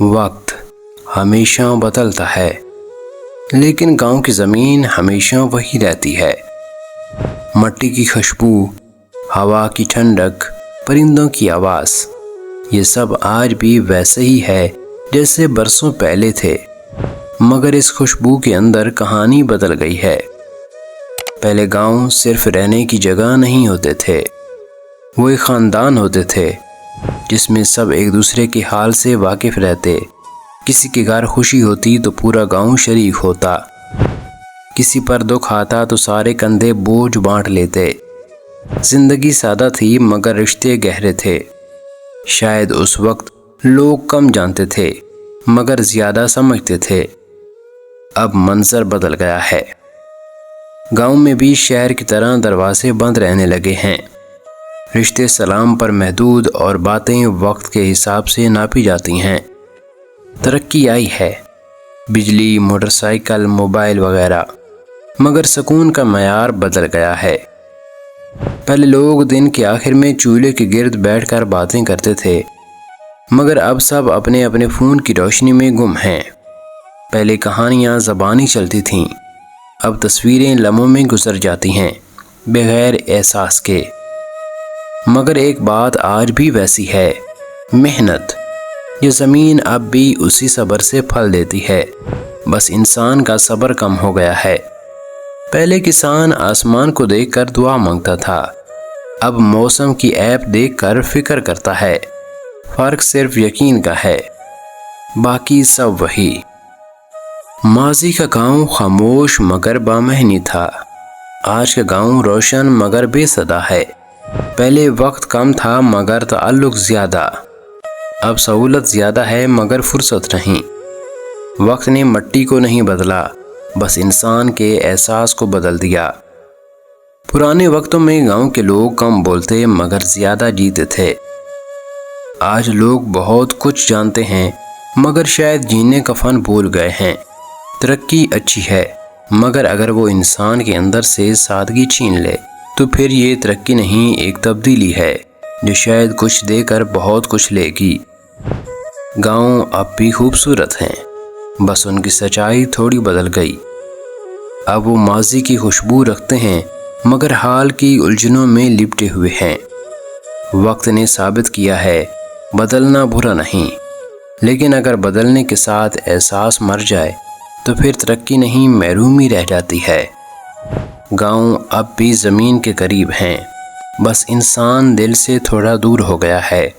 وقت ہمیشہ بدلتا ہے لیکن گاؤں کی زمین ہمیشہ وہی رہتی ہے۔ مٹی کی خوشبو، ہوا کی ٹھنڈک، پرندوں کی آواز، یہ سب آج بھی ویسے ہی ہے جیسے برسوں پہلے تھے، مگر اس خوشبو کے اندر کہانی بدل گئی ہے۔ پہلے گاؤں صرف رہنے کی جگہ نہیں ہوتے تھے، وہ ایک خاندان ہوتے تھے جس میں سب ایک دوسرے کے حال سے واقف رہتے۔ کسی کے گھر خوشی ہوتی تو پورا گاؤں شریک ہوتا، کسی پر دکھ آتا تو سارے کندھے بوجھ بانٹ لیتے۔ زندگی سادہ تھی مگر رشتے گہرے تھے۔ شاید اس وقت لوگ کم جانتے تھے مگر زیادہ سمجھتے تھے۔ اب منظر بدل گیا ہے، گاؤں میں بھی شہر کی طرح دروازے بند رہنے لگے ہیں۔ رشتے سلام پر محدود اور باتیں وقت کے حساب سے ناپی جاتی ہیں۔ ترقی آئی ہے، بجلی، موٹر سائیکل، موبائل وغیرہ، مگر سکون کا معیار بدل گیا ہے۔ پہلے لوگ دن کے آخر میں چولہے کے گرد بیٹھ کر باتیں کرتے تھے، مگر اب سب اپنے اپنے فون کی روشنی میں گم ہیں۔ پہلے کہانیاں زبانی چلتی تھیں، اب تصویریں لمحوں میں گزر جاتی ہیں بغیر احساس کے۔ مگر ایک بات آج بھی ویسی ہے، محنت۔ یہ زمین اب بھی اسی صبر سے پھل دیتی ہے، بس انسان کا صبر کم ہو گیا ہے۔ پہلے کسان آسمان کو دیکھ کر دعا مانگتا تھا، اب موسم کی ایپ دیکھ کر فکر کرتا ہے۔ فرق صرف یقین کا ہے، باقی سب وہی۔ ماضی کا گاؤں خاموش مگر بامعنی تھا، آج کا گاؤں روشن مگر بے صدا ہے۔ پہلے وقت کم تھا مگر تعلق زیادہ، اب سہولت زیادہ ہے مگر فرصت نہیں۔ وقت نے مٹی کو نہیں بدلا، بس انسان کے احساس کو بدل دیا۔ پرانے وقتوں میں گاؤں کے لوگ کم بولتے مگر زیادہ جیتے تھے۔ آج لوگ بہت کچھ جانتے ہیں مگر شاید جینے کا فن بھول گئے ہیں۔ ترقی اچھی ہے مگر اگر وہ انسان کے اندر سے سادگی چھین لے تو پھر یہ ترقی نہیں، ایک تبدیلی ہے جو شاید کچھ دے کر بہت کچھ لے گی۔ گاؤں اب بھی خوبصورت ہیں، بس ان کی سچائی تھوڑی بدل گئی۔ اب وہ ماضی کی خوشبو رکھتے ہیں مگر حال کی الجھنوں میں لپٹے ہوئے ہیں۔ وقت نے ثابت کیا ہے بدلنا برا نہیں، لیکن اگر بدلنے کے ساتھ احساس مر جائے تو پھر ترقی نہیں، محرومی رہ جاتی ہے۔ گاؤں اب بھی زمین کے قریب ہیں، بس انسان دل سے تھوڑا دور ہو گیا ہے۔